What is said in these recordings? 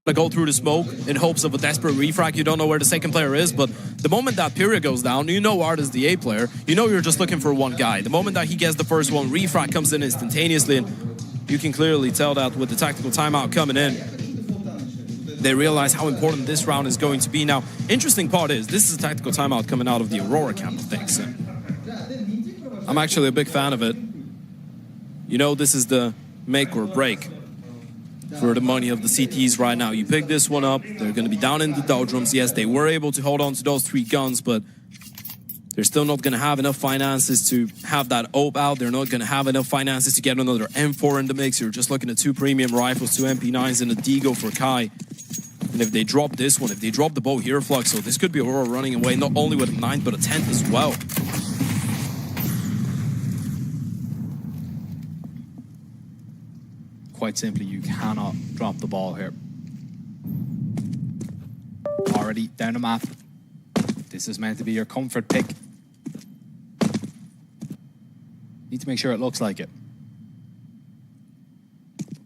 to go through the smoke in hopes of a desperate refrag. You don't know where the second player is, but the moment that period goes down, you know Art is the A player. You know you're just looking for one guy. The moment that he gets the first one, refrag comes in instantaneously, and you can clearly tell that with the tactical timeout coming in, they realize how important this round is going to be. Now, interesting part is, this is a tactical timeout coming out of the Aurora camp of things. I'm actually a big fan of it. You know, this is the make or break for the money of the CTs right now. You pick this one up, they're going to be down in the doldrums. Yes, they were able to hold on to those 3 guns, but they're still not going to have enough finances to have that OP out. They're not going to have enough finances to get another M4 in the mix. You're just looking at 2 premium rifles, 2 MP9s, and a Deagle for Kai. And if they drop this one, if they drop the bow here, Flux, so this could be Aurora running away, not only with a 9th, but a 10th as well. Quite simply, you cannot drop the ball here. Already down the map. This is meant to be your comfort pick. Need to make sure it looks like it.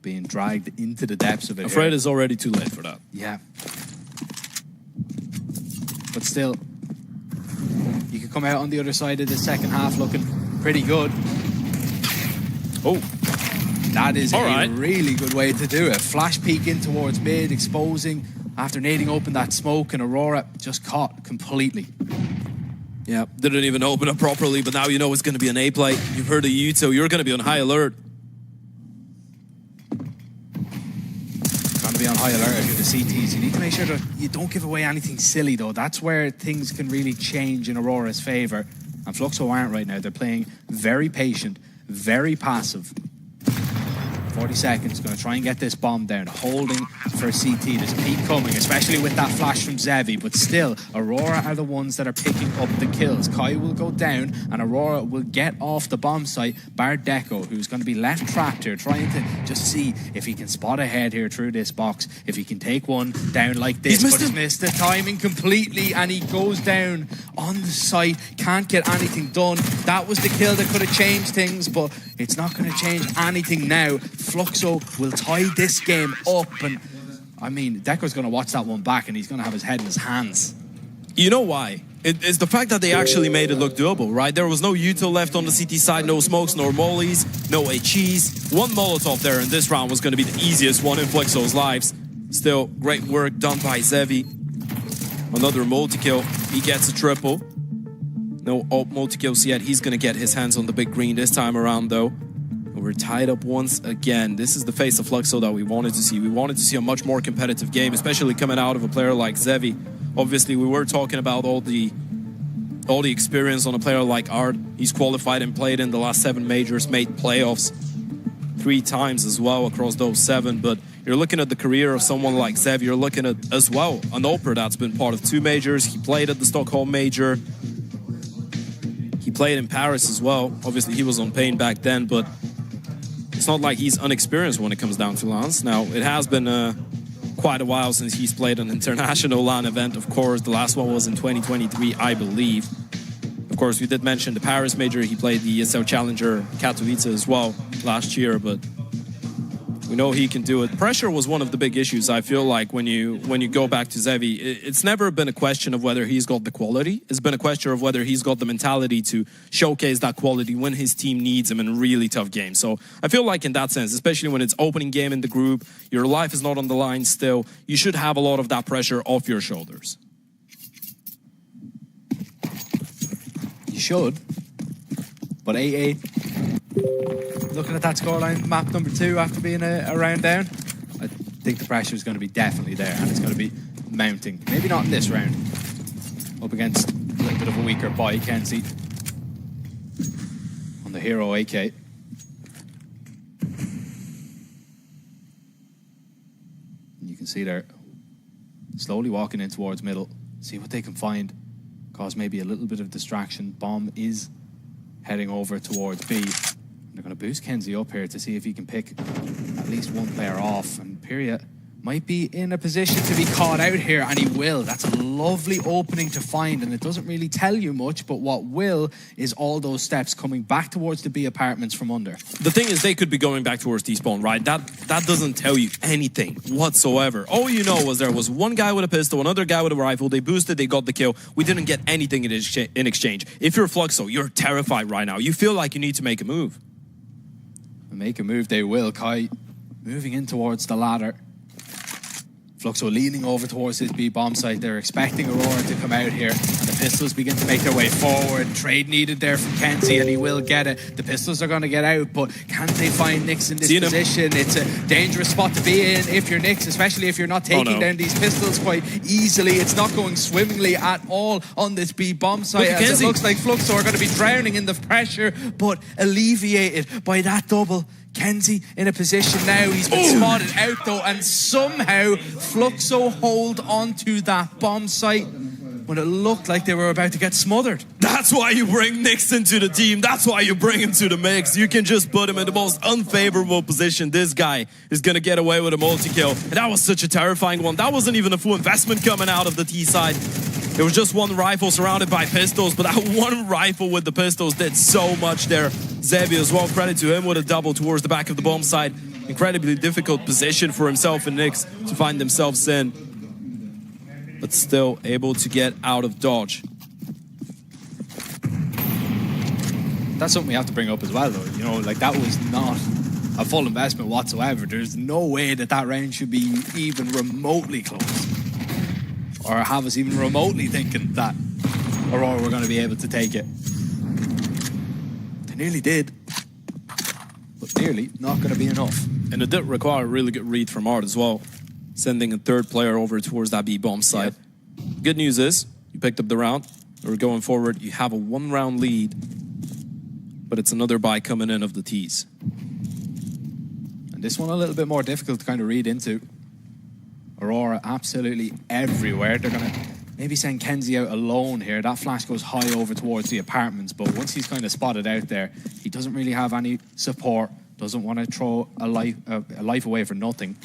Being dragged into the depths of it. Afraid it's already too late for that. Yeah. But still, you could come out on the other side of the second half looking pretty good. Oh. That is a really good way to do it. Flash peek in towards mid, exposing after nading open that smoke, and Aurora just caught completely. Yeah, didn't even open up properly, but now you know it's going to be an A play. You've heard of you, so you're going to be on high alert. Trying to be on high alert if you're the CTs. You need to make sure that you don't give away anything silly, though. That's where things can really change in Aurora's favor. And Fluxo aren't right now. They're playing very patient, very passive. 40 seconds, going to try and get this bomb down, holding for CT. There's a peak coming, especially with that flash from Zevi, but still, Aurora are the ones that are picking up the kills. Kai will go down, and Aurora will get off the bomb site, bar Deco, who's going to be left trapped here, trying to just see if he can spot ahead here through this box, if he can take one down like this, but he's missed the timing completely, and he goes down on the site, can't get anything done. That was the kill that could have changed things, but it's not going to change anything now. Fluxo will tie this game up, and I mean, Deco's going to watch that one back, and he's going to have his head in his hands. You know why? It's the fact that they actually made it look doable, right? There was no util left on the CT side, no smokes, no mollies, no HEs. One Molotov there in this round was going to be the easiest one in Fluxo's lives. Still, great work done by Zevi. Another multi-kill. He gets a triple. No multi-kills yet. He's going to get his hands on the big green this time around, though. We're tied up once again. This is the face of Fluxo that we wanted to see. We wanted to see a much more competitive game, especially coming out of a player like Zevi. Obviously, we were talking about all the experience on a player like Art. He's qualified and played in the last 7 majors, made playoffs 3 times as well across those 7. But you're looking at the career of someone like Zevi. You're looking at, as well, an Oper that's been part of 2 majors. He played at the Stockholm major. He played in Paris as well. Obviously, he was on pain back then, but it's not like he's unexperienced when it comes down to LANs. Now, it has been quite a while since he's played an international LAN event, of course. The last one was in 2023, I believe. Of course, we did mention the Paris major. He played the ESL Challenger Katowice as well last year, but we know he can do it. Pressure was one of the big issues, I feel like, when you go back to Zevi. It's never been a question of whether he's got the quality. It's been a question of whether he's got the mentality to showcase that quality when his team needs him in really tough games. So I feel like in that sense, especially when it's opening game in the group, your life is not on the line still, you should have a lot of that pressure off your shoulders. You should. But AA, looking at that scoreline, map number 2 after being a round down, I think the pressure is going to be definitely there, and it's going to be mounting. Maybe not in this round. Up against a little bit of a weaker boy, Kenzie, on the Hero AK. And you can see they're slowly walking in towards middle, see what they can find, cause maybe a little bit of distraction. Bomb is heading over towards B. They're going to boost Kenzie up here to see if he can pick at least one player off. And Pyria might be in a position to be caught out here, and he will. That's a lovely opening to find, and it doesn't really tell you much, but what will is all those steps coming back towards the B apartments from under. The thing is, they could be going back towards despawn, right? That doesn't tell you anything whatsoever. All you know was there was one guy with a pistol, another guy with a rifle. They boosted, they got the kill. We didn't get anything in exchange. If you're Fluxo, you're terrified right now. You feel like you need to make a move. Make a move they will. Kai moving in towards the ladder. Fluxo leaning over towards his B bomb site. They're expecting Aurora to come out here, and the pistols begin to make their way forward. Trade needed there from Kenzie, and he will get it. The pistols are going to get out, but can they find Nyx in this position? It's a dangerous spot to be in if you're Nyx, especially if you're not taking down these pistols quite easily. It's not going swimmingly at all on this B bomb site, as it looks like Fluxo are going to be drowning in the pressure, but alleviated by that double. Kenzie in a position now. He's been spotted out though, and somehow Fluxo hold onto that bomb site when it looked like they were about to get smothered. That's why you bring Nyx into the team. That's why you bring him to the mix. You can just put him in the most unfavorable position. This guy is going to get away with a multi-kill. And that was such a terrifying one. That wasn't even a full investment coming out of the T side. It was just one rifle surrounded by pistols, but that one rifle with the pistols did so much there. Zebi as well, credit to him with a double towards the back of the bomb side. Incredibly difficult position for himself and Nyx to find themselves in, but still able to get out of dodge. That's something we have to bring up as well though. You know, like that was not a full investment whatsoever. There's no way that that round should be even remotely close, or have us even remotely thinking that Aurora were going to be able to take it. They nearly did, but nearly not going to be enough. And it did require a really good read from Art as well, sending a third player over towards that B bomb site. Yep. Good news is, you picked up the round. We're going forward. You have a 1-round lead, but it's another buy coming in of the T's. And this one a little bit more difficult to kind of read into. Aurora absolutely everywhere. They're going to maybe send Kenzie out alone here. That flash goes high over towards the apartments, but once he's kind of spotted out there, he doesn't really have any support, doesn't want to throw a life away for nothing.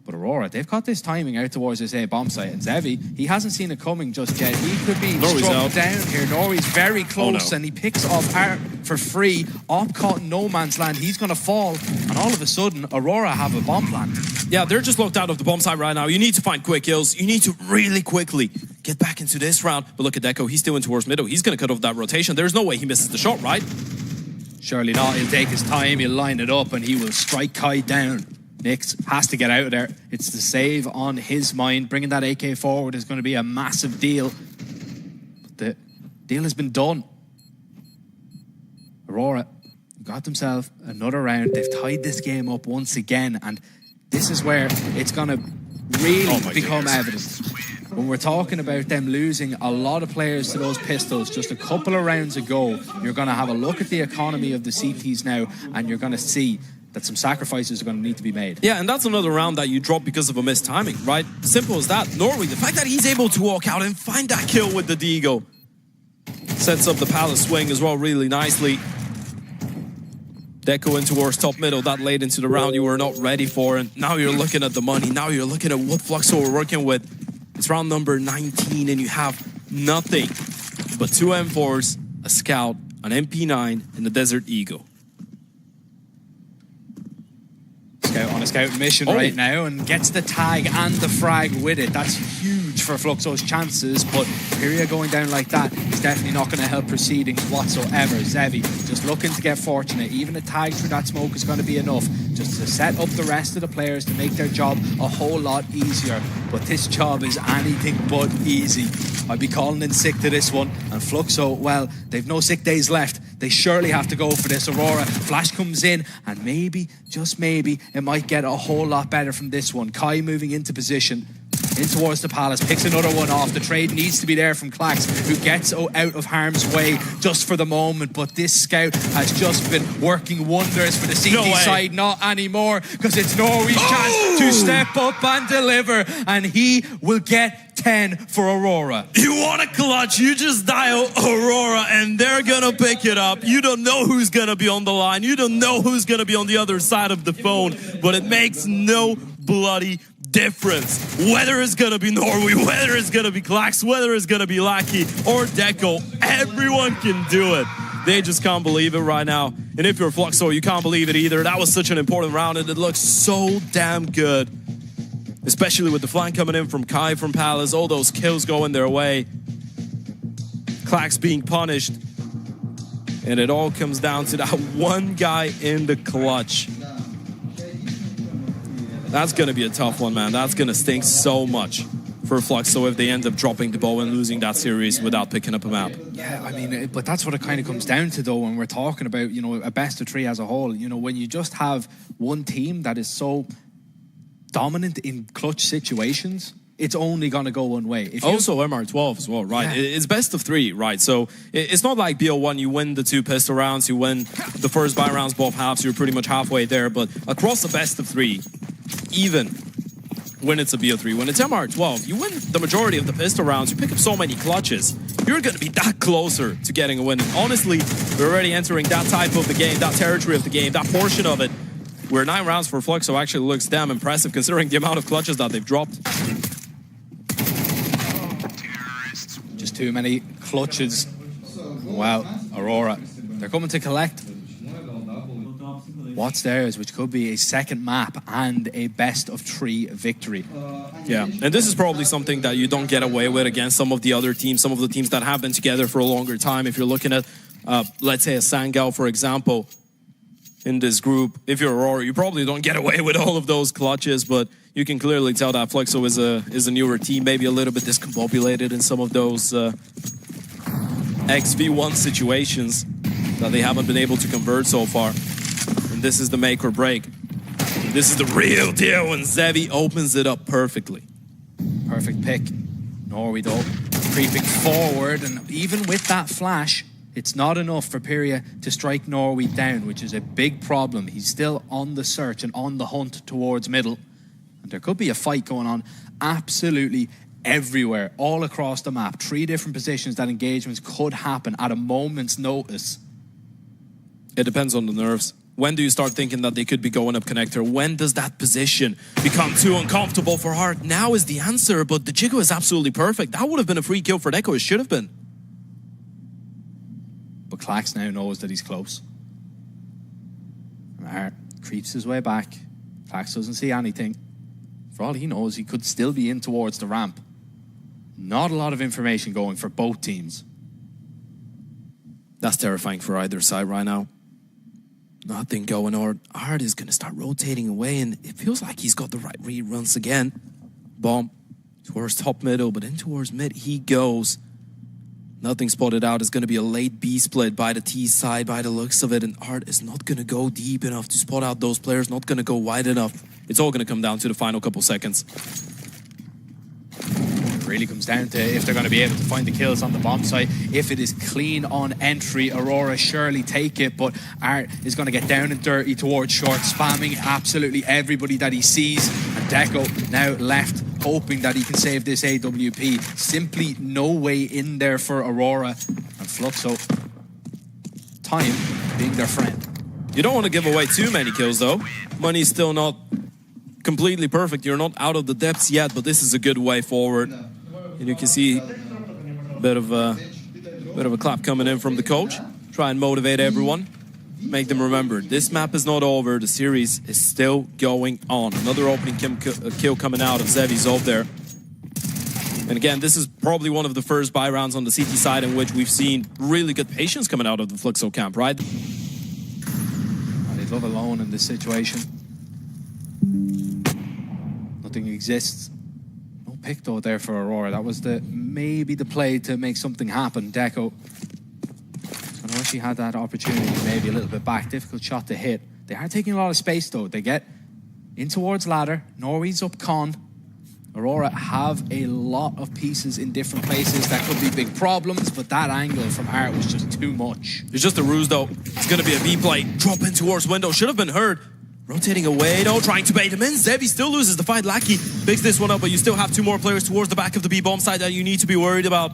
But Aurora, they've got this timing out towards this A bomb site, and Zevi, he hasn't seen it coming just yet. He could be struck down here. Norway's very close, and he picks off Art for free. Op caught in no man's land. He's going to fall, and all of a sudden, Aurora have a bomb plant. Yeah, they're just locked out of the bomb site right now. You need to find quick kills. You need to really quickly get back into this round. But look at Deco. He's still in towards middle. He's going to cut off that rotation. There's no way he misses the shot, right? Surely not. He'll take his time. He'll line it up, and he will strike Kai down. Nyx has to get out of there. It's the save on his mind. Bringing that AK forward is going to be a massive deal. But the deal has been done. Aurora got themselves another round. They've tied this game up once again, and this is where it's going to really become evident. When we're talking about them losing a lot of players to those pistols just a couple of rounds ago, you're going to have a look at the economy of the CTs now, and you're going to see that some sacrifices are going to need to be made. Yeah, and that's another round that you drop because of a missed timing, right? Simple as that. Norway, the fact that he's able to walk out and find that kill with the Deagle sets up the Palace swing as well really nicely. Deco in towards top middle, that late into the round you were not ready for, and now you're looking at the money, now you're looking at what Fluxo we're working with. It's round number 19 and you have nothing but 2 M4s, a Scout, an MP9, and a Desert Eagle. Scout on a scout mission right now and gets the tag and the frag with it. That's huge for Fluxo's chances, but Pyria going down like that is definitely not going to help proceedings whatsoever. Zevi just looking to get fortunate. Even a tag through that smoke is going to be enough just to set up the rest of the players to make their job a whole lot easier. But this job is anything but easy. I'd be calling in sick to this one, and Fluxo, well, they've no sick days left. They surely have to go for this. Aurora, flash comes in, and maybe, just maybe, it might get a whole lot better from this one. Kai moving into position, in towards the Palace, picks another one off. The trade needs to be there from Clax, who gets out of harm's way just for the moment. But this scout has just been working wonders for the CT side. Not anymore, because it's Norway's chance to step up and deliver, and he will get 10 for Aurora. You want a clutch, you just dial Aurora and they're gonna pick it up. You don't know who's gonna be on the line, you don't know who's gonna be on the other side of the phone, but it makes no bloody difference. Whether it's gonna be Norway, whether it's gonna be Klax, whether it's gonna be Lackey or Deco, everyone can do it. They just can't believe it right now. And if you're Fluxo, you can't believe it either. That was such an important round and it looks so damn good. Especially with the flank coming in from Kai from Palace, all those kills going their way. Klax being punished. And it all comes down to that one guy in the clutch. That's going to be a tough one, man. That's going to stink so much for Fluxo if they end up dropping the ball and losing that series without picking up a map. Yeah, I mean, but that's what it kind of comes down to, though, when we're talking about, you know, a best of three as a whole. You know, when you just have one team that is so dominant in clutch situations, it's only going to go one way. If also MR12 as well, right? Yeah. It's best of three, right? So it's not like BO1, you win the 2 pistol rounds, you win the first buy rounds, both halves, you're pretty much halfway there. But across the best of three, even when it's a BO3, when it's MR12, you win the majority of the pistol rounds, you pick up so many clutches, you're going to be that closer to getting a win. And honestly, we're already entering that type of the game, that territory of the game, that portion of it, where 9 rounds for Fluxo actually looks damn impressive considering the amount of clutches that they've dropped. Just too many clutches. Wow, Aurora. They're coming to collect what's theirs, which could be a second map and a best of 3 victory. Yeah, and this is probably something that you don't get away with against some of the other teams, some of the teams that have been together for a longer time. If you're looking at, let's say, a Sangao, for example, in this group, if you're Aurora, you probably don't get away with all of those clutches, but you can clearly tell that Fluxo is a newer team, maybe a little bit discombobulated in some of those XV1 situations that they haven't been able to convert so far. And this is the make or break. This is the real deal when Zevi opens it up perfectly. Perfect pick. Norway, though, creeping forward, and even with that flash, it's not enough for Pyria to strike Norway down, which is a big problem. He's still on the search and on the hunt towards middle. And there could be a fight going on absolutely everywhere, all across the map. 3 different positions that engagements could happen at a moment's notice. It depends on the nerves. When do you start thinking that they could be going up connector? When does that position become too uncomfortable for Heart? Now is the answer, but the Jiggo is absolutely perfect. That would have been a free kill for Deco. It should have been. But Klax now knows that he's close. And Heart creeps his way back. Klax doesn't see anything. For all he knows, he could still be in towards the ramp. Not a lot of information going for both teams. That's terrifying for either side right now. Nothing going on. Heart is going to start rotating away, and it feels like he's got the right read once again. Bomb towards top middle, but in towards mid he goes. Nothing spotted out. It's going to be a late B split by the T side by the looks of it, and Art is not going to go deep enough to spot out those players, not going to go wide enough. It's all going to come down to the final couple seconds. It really comes down to if they're going to be able to find the kills on the bomb site. If it is clean on entry, Aurora surely take it, but Art is going to get down and dirty towards short, spamming absolutely everybody that he sees. And Deco now left hoping that he can save this AWP. Simply no way in there for Aurora. And Fluxo, time being their friend. You don't want to give away too many kills, though. Money's still not completely perfect. You're not out of the depths yet, but this is a good way forward. And you can see a bit of a clap coming in from the coach. Try and motivate everyone. Make them remember, this map is not over. The series is still going on. Another opening kill coming out of Zevi's over there. And again, this is probably one of the first buy rounds on the CT side in which we've seen really good patience coming out of the Fluxo camp, right? They love alone in this situation. Nothing exists. No pick though there for Aurora. That was maybe the play to make something happen. Deco. So now she had that opportunity, maybe a little bit back. Difficult shot to hit. They are taking a lot of space though. They get in towards ladder. Norway's up con. Aurora have a lot of pieces in different places. That could be big problems, but that angle from Art was just too much. It's just a ruse though. It's going to be a B play. Drop in towards window. Should have been heard. Rotating away though, trying to bait him in. Zevi still loses the fight. Lackey picks this one up, but you still have 2 more players towards the back of the B bomb side that you need to be worried about.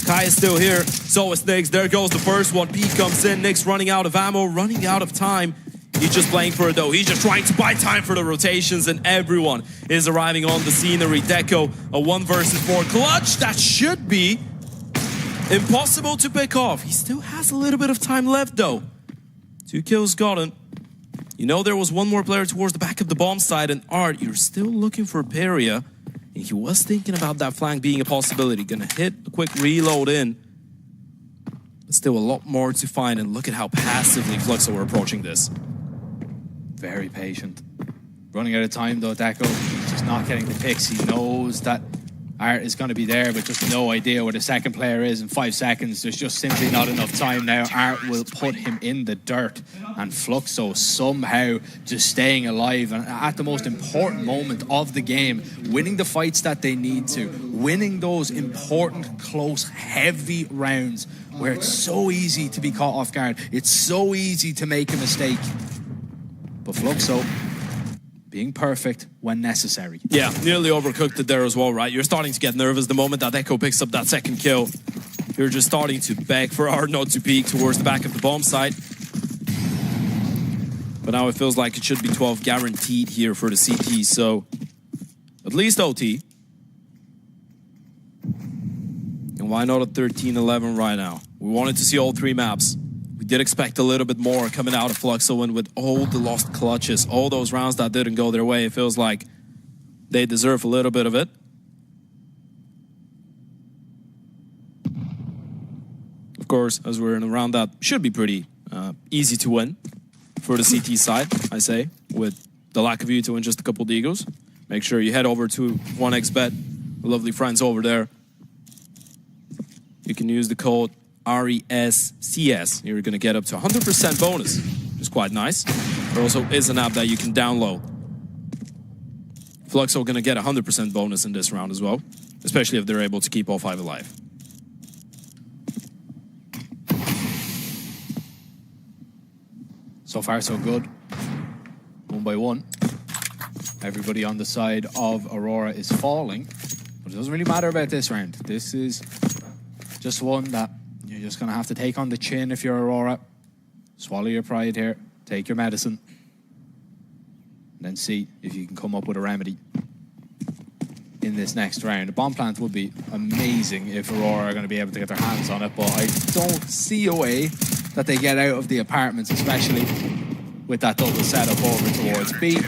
Kai is still here. So is Nix. There goes the first one. P comes in. Nix running out of ammo, running out of time. He's just playing for it though. He's just trying to buy time for the rotations, and everyone is arriving on the scenery. Deco, a 1 versus 4 clutch that should be impossible to pick off. He still has a little bit of time left though. 2 kills gotten. You know there was one more player towards the back of the bomb side, and Art, you're still looking for Peria. And he was thinking about that flank being a possibility. Gonna hit a quick reload in. But still a lot more to find, and look at how passively Fluxo are approaching this. Very patient. Running out of time though, Deco. He's just not getting the picks. He knows that Art is going to be there, but just no idea where the second player is in 5 seconds. There's just simply not enough time now. Art will put him in the dirt, and Fluxo somehow just staying alive, and at the most important moment of the game, winning the fights that they need to, winning those important, close, heavy rounds where it's so easy to be caught off guard. It's so easy to make a mistake. But Fluxo being perfect when necessary. Yeah, nearly overcooked it there as well, right? You're starting to get nervous the moment that Echo picks up that second kill. You're just starting to beg for Art not to peek towards the back of the bomb site. But now it feels like it should be 12 guaranteed here for the CT, so at least OT. And why not a 13-11 right now? We wanted to see all 3 maps. We did expect a little bit more coming out of Fluxo, and with all the lost clutches, all those rounds that didn't go their way, it feels like they deserve a little bit of it. Of course, as we're in a round that should be pretty easy to win for the CT side, I say, with the lack of you to win just a couple Digos. Make sure you head over to 1xBet, the lovely friends over there. You can use the code RESCS. You're going to get up to 100% bonus, which is quite nice. There also is an app that you can download. Fluxo going to get 100% bonus in this round as well, especially if they're able to keep all 5 alive. So far, so good. 1 by 1. Everybody on the side of Aurora is falling, but it doesn't really matter about this round. This is just one that you're just going to have to take on the chin if you're Aurora. Swallow your pride here. Take your medicine. And then see if you can come up with a remedy in this next round. The bomb plant would be amazing if Aurora are going to be able to get their hands on it, but I don't see a way that they get out of the apartments, especially with that double setup over towards B.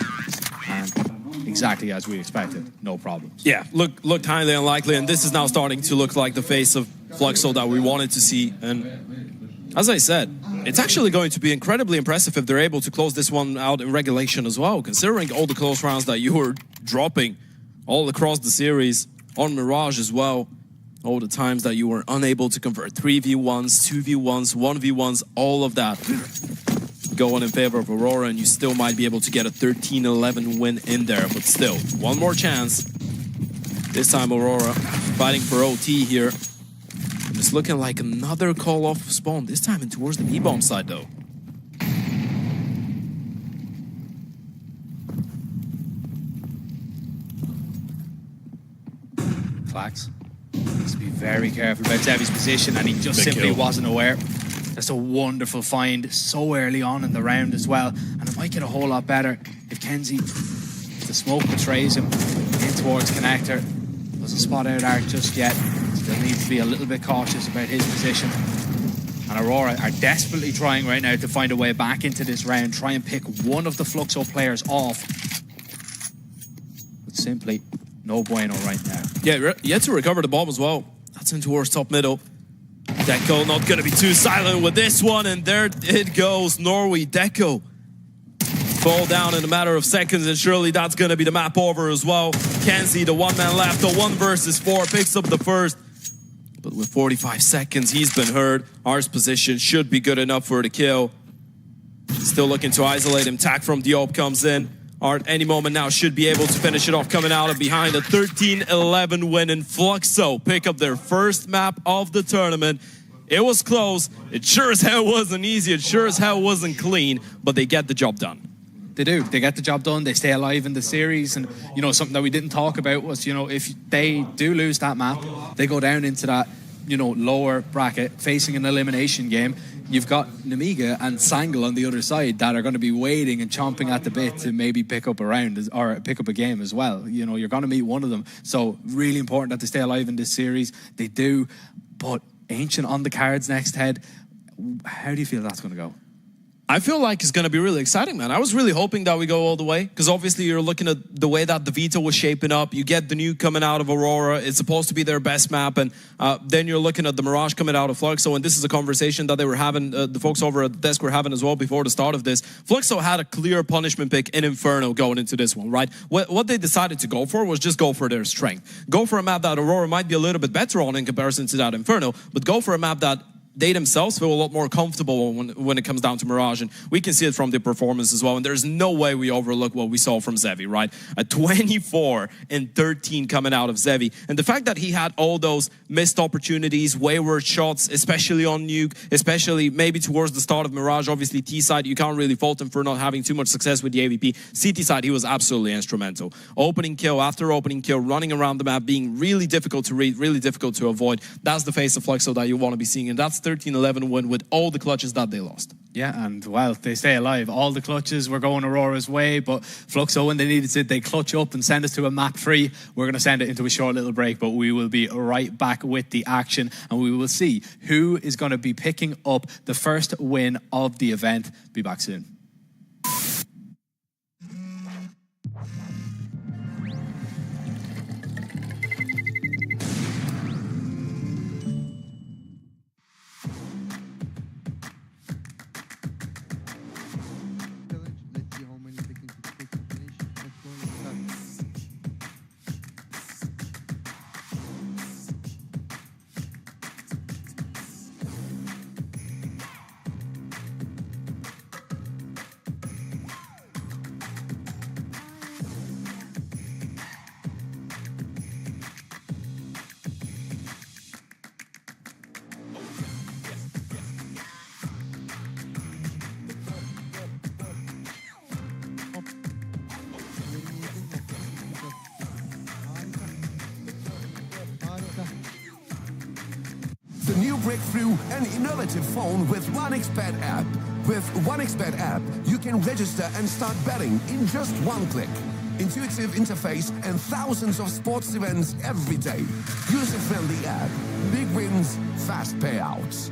And exactly as we expected, no problems. Yeah, looked highly unlikely, and this is now starting to look like the face of Fluxo that we wanted to see. And as I said, it's actually going to be incredibly impressive if they're able to close this one out in regulation as well, considering all the close rounds that you were dropping all across the series, on Mirage as well. All the times that you were unable to convert 3v1s, 2v1s, 1v1s, all of that going in favor of Aurora, and you still might be able to get a 13-11 win in there. But still, one more chance. This time Aurora fighting for OT here. And it's looking like another call off spawn, this time in towards the B-bomb side though. Flax needs to be very careful about Zevy's position, and he just simply wasn't aware. That's a wonderful find so early on in the round as well, and it might get a whole lot better if Kenzie, if the smoke betrays him in towards connector. Doesn't spot out Art just yet. Still needs to be a little bit cautious about his position. And Aurora are desperately trying right now to find a way back into this round, try and pick one of the Fluxo players off. But simply no bueno right now. Yeah, yet to recover the bomb as well. That's in towards top middle. Deco not going to be too silent with this one, and there it goes. Norway, Deco fall down in a matter of seconds, and surely that's going to be the map over as well. Kenzie, the one man left, the 1 versus 4, picks up the first. But with 45 seconds, he's been hurt. Art's position should be good enough for the kill. Still looking to isolate him. Tack from Diop comes in. Art, any moment now, should be able to finish it off, coming out of behind. A 13-11 win, and Fluxo pick up their first map of the tournament. It was close. It sure as hell wasn't easy. It sure as hell wasn't clean, but they get the job done. They do. They get the job done. They stay alive in the series. And, you know, something that we didn't talk about was, you know, if they do lose that map, they go down into that, you know, lower bracket, facing an elimination game. you've got Namiga and Sangle on the other side that are going to be waiting and chomping at the bit to maybe pick up a round or pick up a game as well. You know, you're going to meet one of them. So really important that they stay alive in this series. They do. But Ancient on the cards next head. How do you feel that's going to go? I feel like it's going to be really exciting, man. I was really hoping that we go all the way, because obviously you're looking at the way that the veto was shaping up. You get the new coming out of Aurora. It's supposed to be their best map, and then you're looking at the Mirage coming out of Fluxo, and this is a conversation that they were having, the folks over at the desk were having as well before the start of this. Fluxo had a clear punishment pick in Inferno going into this one, right? What they decided to go for was just go for their strength. Go for a map that Aurora might be a little bit better on in comparison to that Inferno, but go for a map that they themselves feel a lot more comfortable when it comes down to Mirage, and we can see it from the performance as well, and there's no way we overlook what we saw from Zevi, right? A 24 and 13 coming out of Zevi, and the fact that he had all those missed opportunities, wayward shots, especially on Nuke, especially maybe towards the start of Mirage. Obviously T side, you can't really fault him for not having too much success with the AVP. CT side, he was absolutely instrumental. Opening kill after opening kill, running around the map, being really difficult to read, really difficult to avoid. That's the face of Fluxo that you want to be seeing, and that's 13-11 win with all the clutches that they lost. Yeah, and well, they stay alive. All the clutches were going Aurora's way, but Fluxo, when they needed to, they clutch up and send us to a map 3. We're going to send it into a short little break, but we will be right back with the action, and we will see who is going to be picking up the first win of the event. Be back soon. The new breakthrough, an innovative phone with OneXBet app. With OneXBet app, you can register and start betting in just one click. Intuitive interface and thousands of sports events every day. User-friendly app. Big wins, fast payouts.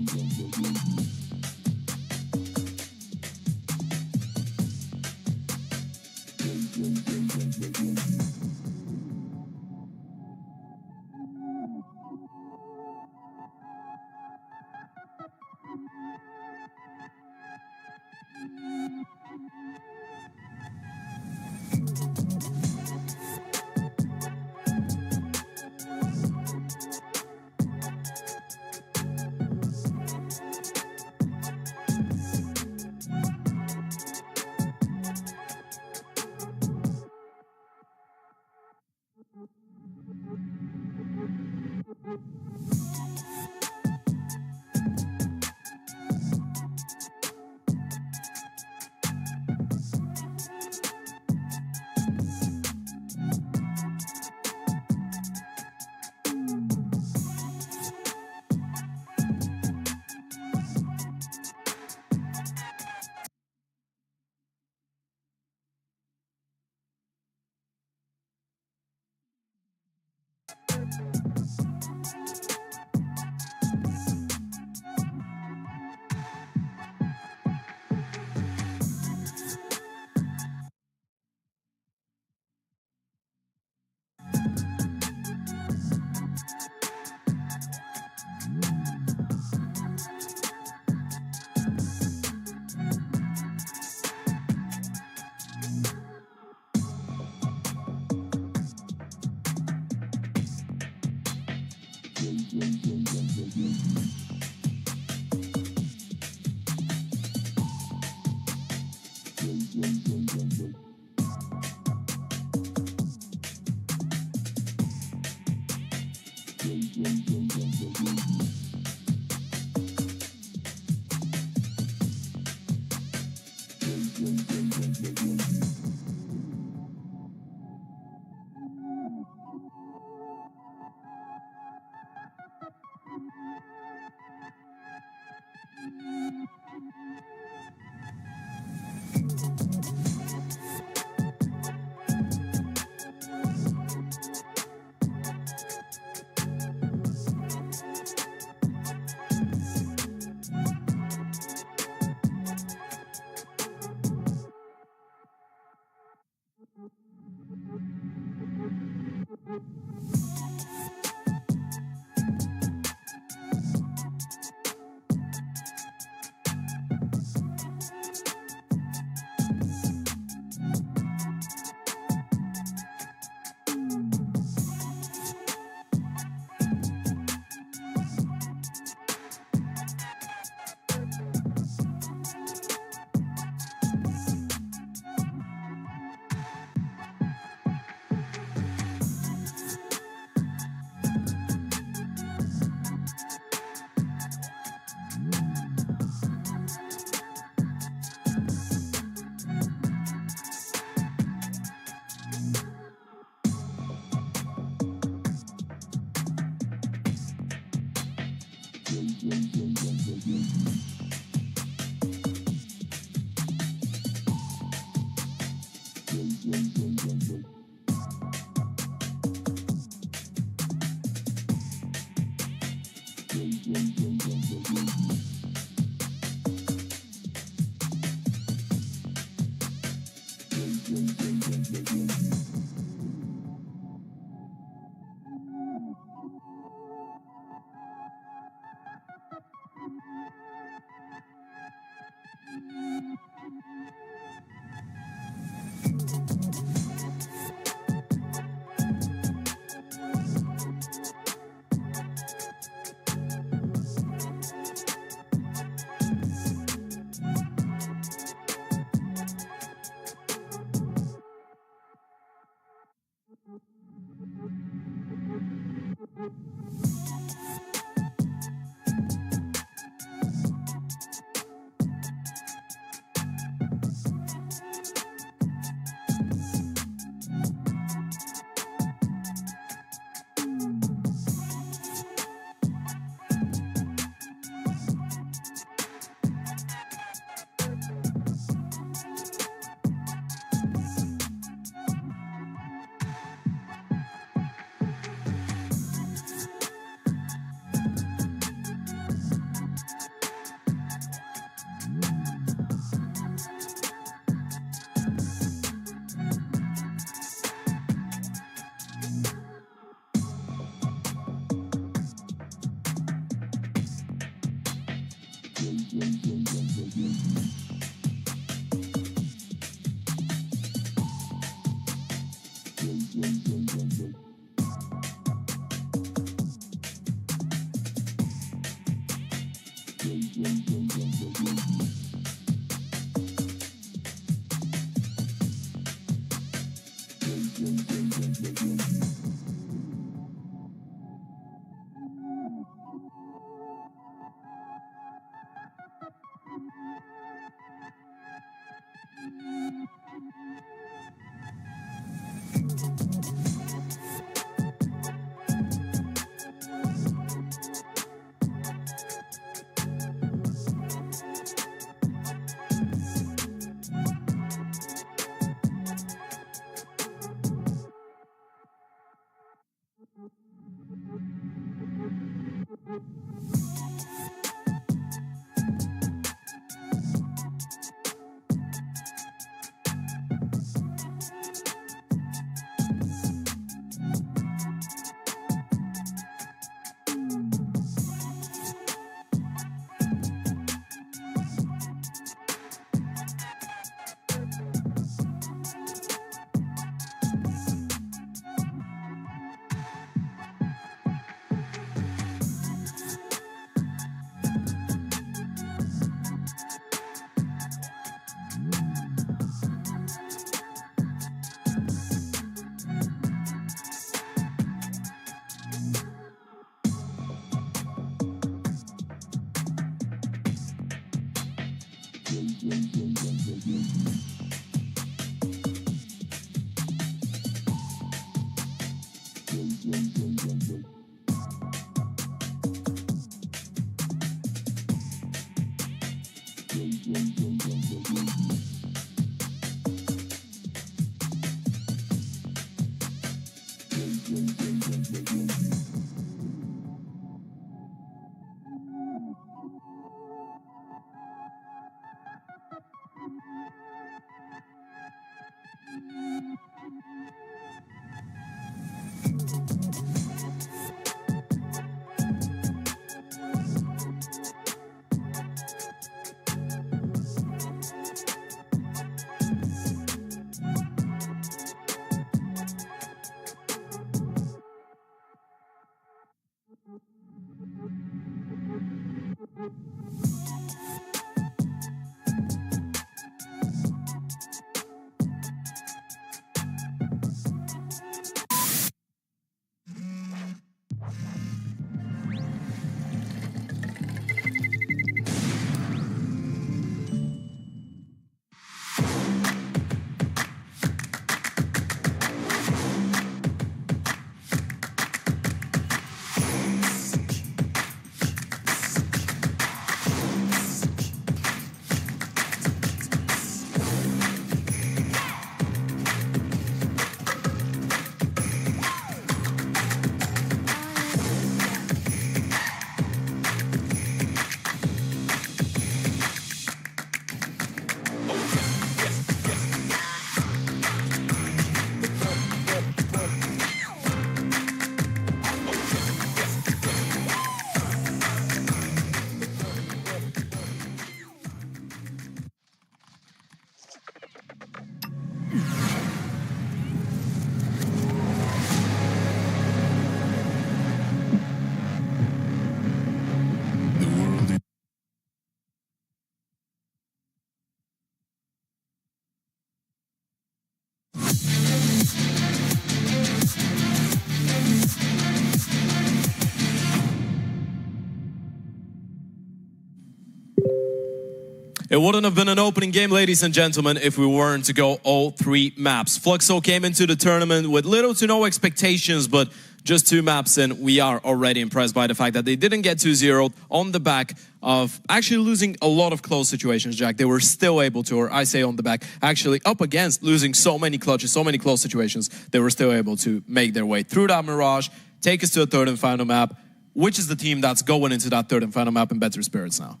It wouldn't have been an opening game, ladies and gentlemen, if we weren't to go all 3 maps. Fluxo came into the tournament with little to no expectations, but just 2 maps in, we are already impressed by the fact that they didn't get 2-0 on the back of actually losing a lot of close situations, Jack. They were still able to, or I say on the back, actually up against losing so many clutches, so many close situations, they were still able to make their way through that Mirage, take us to a 3rd and final map. Which is the team that's going into that 3rd and final map in better spirits now?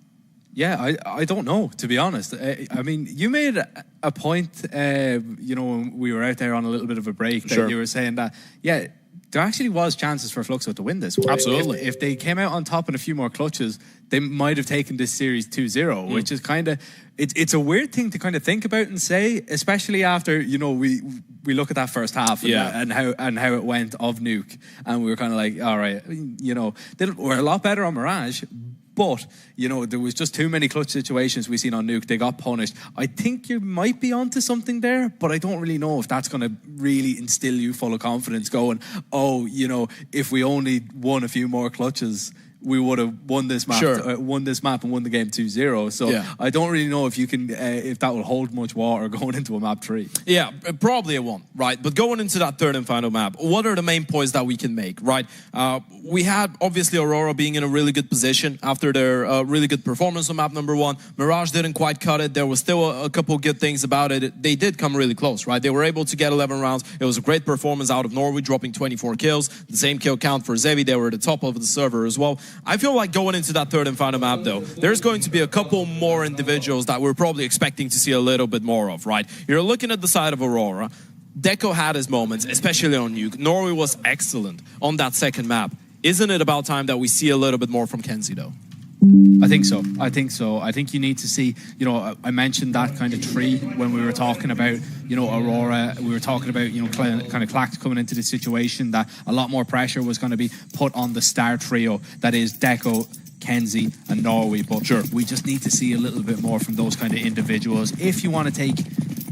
Yeah, I don't know, to be honest. I mean, you made a point, you know, when we were out there on a little bit of a break, that you were saying that, yeah, there actually was chances for Fluxo to win this one. Absolutely. If they came out on top in a few more clutches, they might have taken this series 2-0, which is kind of, it's a weird thing to kind of think about and say, especially after, you know, we look at that first half and how it went of Nuke, and we were kind of like, all right, you know, they were a lot better on Mirage, but, you know, there was just too many clutch situations we seen on Nuke. They got punished. I think you might be onto something there, but I don't really know if that's going to really instill you full of confidence going, oh, you know, if we only won a few more clutches, we would have won this map, won and won the game 2-0. So I don't really know if you can, if that will hold much water going into a map 3. Yeah, probably it won't, right? But going into that 3rd and final map, what are the main points that we can make, right? We had obviously Aurora being in a really good position after their really good performance on map number 1. Mirage didn't quite cut it. There was still a couple good things about it. They did come really close, right? They were able to get 11 rounds. It was a great performance out of Norway, dropping 24 kills. The same kill count for Zevi. They were at the top of the server as well. I feel like going into that 3rd and final map, though, there's going to be a couple more individuals that we're probably expecting to see a little bit more of, right? You're looking at the side of Aurora. Deco had his moments, especially on Nuke. Norway was excellent on that 2nd map. Isn't it about time that we see a little bit more from Kenzie, though? I think so. I think you need to see, you know, I mentioned that kind of tree when we were talking about, you know, Aurora. We were talking about, you know, kind of Clax coming into the situation that a lot more pressure was going to be put on the star trio that is Deco, Kenzie and Norway. But we just need to see a little bit more from those kind of individuals. If you want to take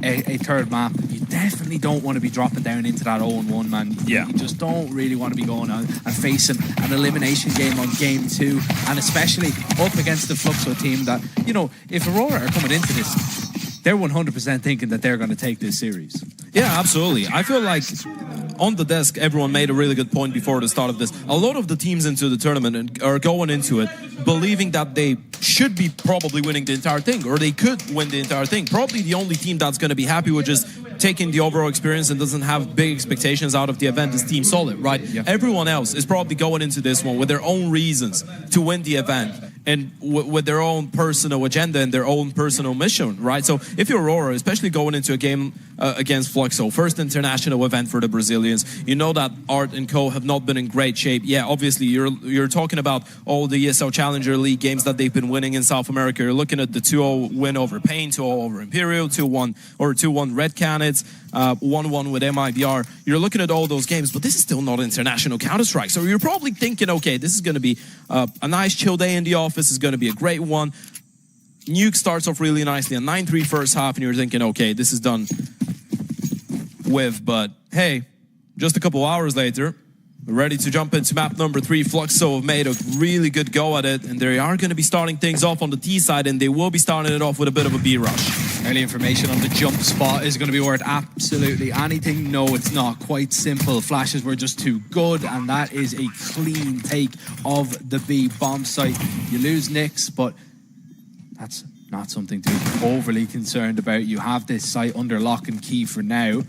a 3rd map, you definitely don't want to be dropping down into that 0-1, man. Yeah. You just don't really want to be going on and facing an elimination game on game 2, and especially up against the Fluxo team that, you know, if Aurora are coming into this, they're 100% thinking that they're going to take this series. Yeah, absolutely. I feel like on the desk, everyone made a really good point before the start of this. A lot of the teams into the tournament are going into it believing that they should be probably winning the entire thing, or they could win the entire thing. Probably the only team that's going to be happy with just taking the overall experience and doesn't have big expectations out of the event is Team Solid, right? Yeah. Everyone else is probably going into this one with their own reasons to win the event and with their own personal agenda and their own personal mission, right? So if you're Aurora, especially going into a game against Fluxo, first international event for the Brazilians, you know that Art and Co have not been in great shape. Yeah, obviously you're talking about all the ESL Challenger League games that they've been winning in South America. You're looking at the 2-0 win over Pain, 2-0 over Imperial, 2-1 or 2-1 Red Canids, 1-1 with MIBR. You're looking at all those games, but this is still not international Counter-Strike. So you're probably thinking, okay, this is going to be a nice chill day in the office. Is going to be a great one. Nuke starts off really nicely, a 9-3 first half, and you're thinking, okay, this is done with, but hey, just a couple hours later, we're ready to jump into map number 3. Fluxo have made a really good go at it, and they are going to be starting things off on the T side, and they will be starting it off with a bit of a B rush. Early information on the jump spot is going to be worth absolutely anything. No, it's not quite simple. Flashes were just too good, and that is a clean take of the B bomb site. You lose Nix, but that's not something to be overly concerned about. You have this site under lock and key for now,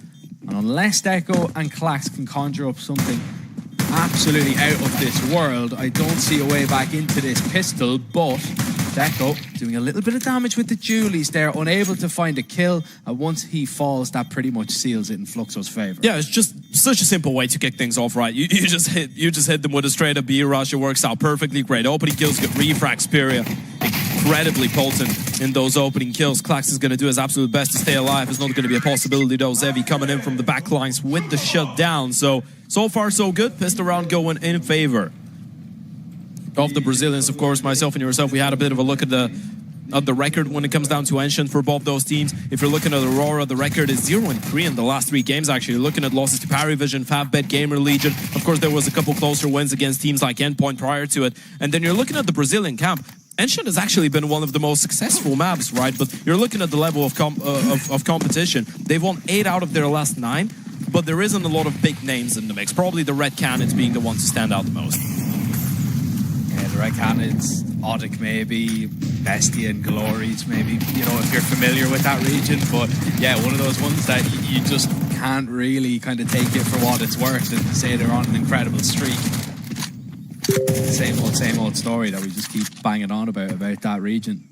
and unless Deco and Clax can conjure up something absolutely out of this world, I don't see a way back into this pistol. But Deco doing a little bit of damage with the Julies there, unable to find a kill, and once he falls, that pretty much seals it in Fluxo's favor. Yeah, it's just such a simple way to kick things off, right? You just hit them with a straight up B rush. It works out perfectly. Great opening kills, good refract. Speria incredibly potent in those opening kills. Clax is going to do his absolute best to stay alive. It's not going to be a possibility though. Zevi coming in from the back lines with the shutdown. So far so good. Pistol round going in favor of the Brazilians. Of course, myself and yourself, we had a bit of a look at the record when it comes down to Ancient for both those teams. If you're looking at Aurora, the record is 0-3 in the last 3 games, actually. Looking at losses to Parivision, Favbet, Gamer Legion. Of course, there was a couple closer wins against teams like Endpoint prior to it. And then you're looking at the Brazilian camp. Ancient has actually been one of the most successful maps, right? But you're looking at the level of competition. They've won 8 out of their last 9, but there isn't a lot of big names in the mix. Probably the Red Cannons being the one to stand out the most. Yeah, the Red Cannons, Odic maybe, Bestia and Glories maybe, you know, if you're familiar with that region. But yeah, one of those ones that you just can't really kind of take it for what it's worth and say they're on an incredible streak. Same old story that we just keep banging on about that region.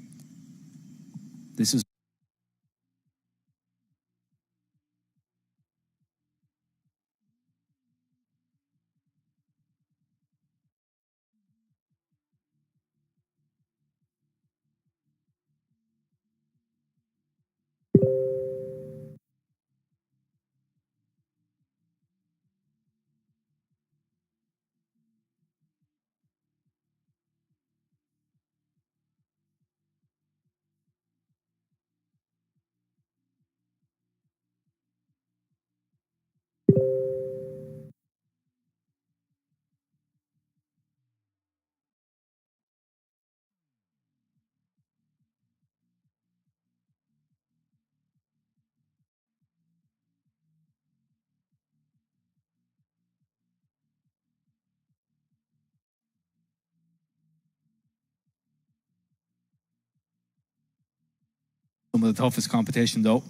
This is some of the toughest competition, though.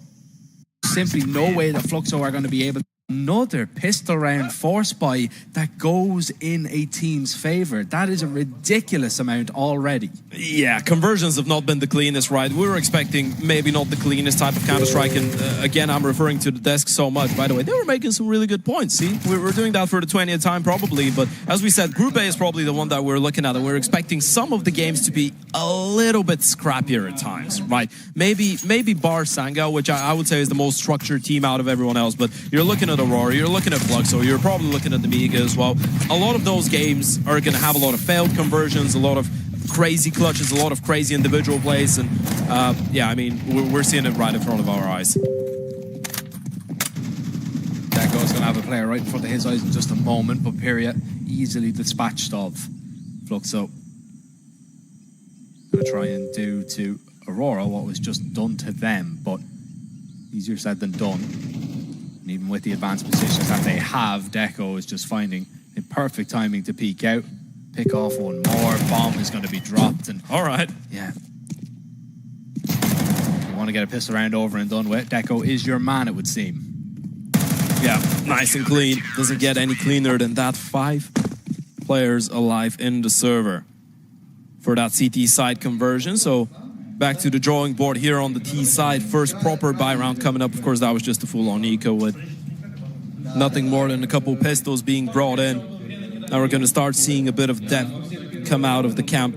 Simply no way that Fluxo are going to be able to. Another pistol round force buy that goes in a team's favor. That is a ridiculous amount already. Yeah, conversions have not been the cleanest, right? We were expecting maybe not the cleanest type of Counter-Strike, and again, I'm referring to the desk so much. By the way, they were making some really good points, see? We're doing that for the 20th time probably, but as we said, Group A is probably the one that we're looking at, and we're expecting some of the games to be a little bit scrappier at times, right? Maybe bar Sanga, which I would say is the most structured team out of everyone else, but you're looking at Aurora, you're looking at Fluxo, you're probably looking at the Miga as well. A lot of those games are going to have a lot of failed conversions, a lot of crazy clutches, a lot of crazy individual plays, and yeah, I mean, we're seeing it right in front of our eyes. Deco's going to have a player right in front of his eyes in just a moment, but Pyria easily dispatched of Fluxo. Going to try and do to Aurora what was just done to them, but easier said than done. And even with the advanced positions that they have, Deco is just finding a perfect timing to peek out. Pick off one more. Bomb is going to be dropped. And all right. Yeah. If you want to get a pistol round over and done with, Deco is your man, it would seem. Yeah, nice and clean. Doesn't get any cleaner than that. 5 players alive in the server for that CT side conversion. So back to the drawing board here on the T side. First proper buy round coming up. Of course, that was just a full-on eco with nothing more than a couple pistols being brought in. Now we're going to start seeing a bit of depth come out of the camp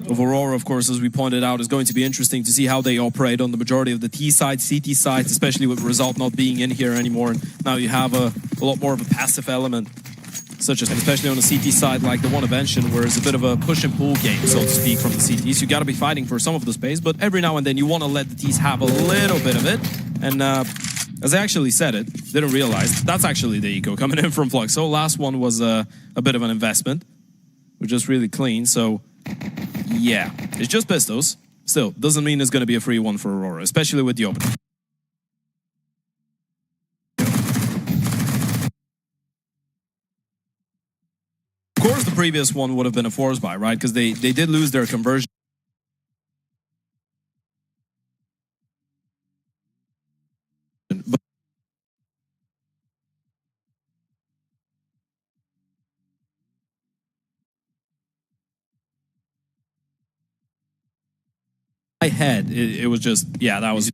of Aurora. Of course, as we pointed out, it's going to be interesting to see how they operate on the majority of the T side, CT sides, especially with Result not being in here anymore. And now you have a lot more of a passive element, such as especially on the CT side, like the one of Ancient, where it's a bit of a push and pull game, so to speak, from the CTs. You got to be fighting for some of the space, but every now and then you want to let the Ts have a little bit of it. And as I actually said it, didn't realize, that's actually the eco coming in from Fluxo. Last one was a bit of an investment, which is really clean. So yeah, it's just pistols. Still, doesn't mean it's going to be a free one for Aurora, especially with the opening. Of course, the previous one would have been a force buy, right? Because they did lose their conversion. But my head, it was just, yeah, that was